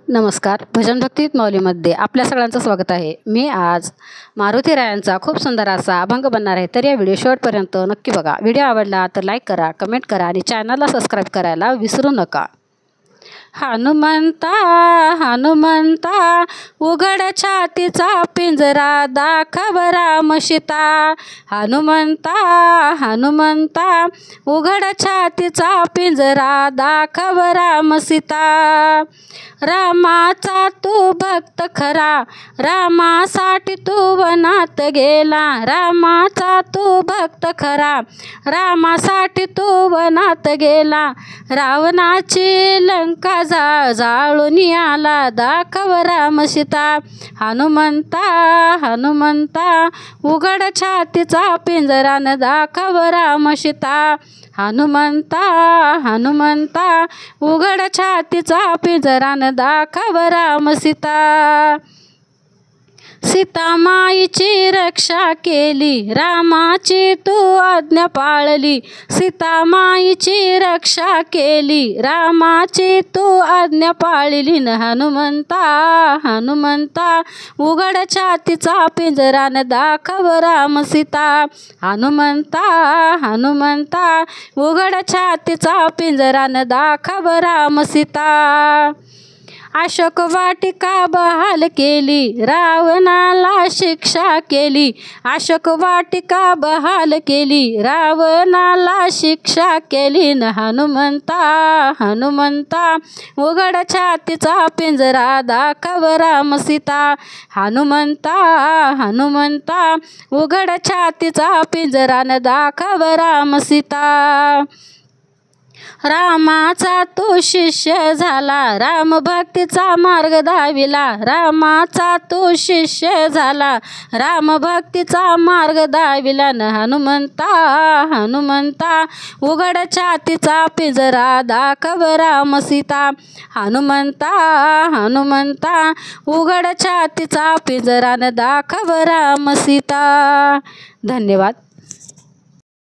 नमस्कार. भजन भक्तीत माऊलीमध्ये आपल्या सगळ्यांचं स्वागत आहे. मी आज मारुती रायांचा खूप सुंदर असा अभंग बनणार आहे. तर या व्हिडिओ शेवटपर्यंत नक्की बघा. व्हिडिओ आवडला तर लाईक करा, कमेंट करा आणि चॅनलला सबस्क्राईब करायला विसरू नका. हनुमंता हनुमंता उघड छातीचा पिंजरा दाखव राम सीता. हनुमंता हनुमंता उघड छातीचा पिंजरा दाखव राम सीता. रामाचा तू भक्त खरा, रामासाठी तू वनात गेला. रामाचा तू भक्त खरा, रामासाठी तू वनात गेला. रावणाची लंका जाळून आला, दाखव राम सीता. हनुमंता हनुमंता उघड छातीचा पिंजरा न दाखव राम सीता. हनुमंता हनुमंता उघड छातीचा पिंजरा न दाखव राम सीता. सीता माईची रक्षा केली, रामाची तू आज्ञा पाळली. सीता माईची रक्षा केली, रामाची तू आज्ञा पाळली. न हनुमंता हनुमंता उघड छातीचा पिंजरा न दाखव राम सीता. हनुमंता हनुमंता उघड छातीचा पिंजरा न दाखव राम सीता. अशोक वाटिका बहाल केली, रावणाला शिक्षा केली. अशोक वाटिका बहाल केली, रावणाला शिक्षा केली. न हनुमंता हनुमंता उघड छातीचा पिंजरा दाखव राम सीता. हनुमंता हनुमंता उघड छातीचा पिंजरा न दाखव राम सीता. रामाचा तो शिष्य झाला, राम भक्तीचा मार्ग दाविला. रामाचा तो शिष्य झाला, राम भक्तीचा मार्ग दाविला. न हनुमंता हनुमंता उघड छातीचा पिंजरा दाखव राम सीता. हनुमंता हनुमंता उघड छातीचा पिंजरा न दाखव राम सीता. धन्यवाद.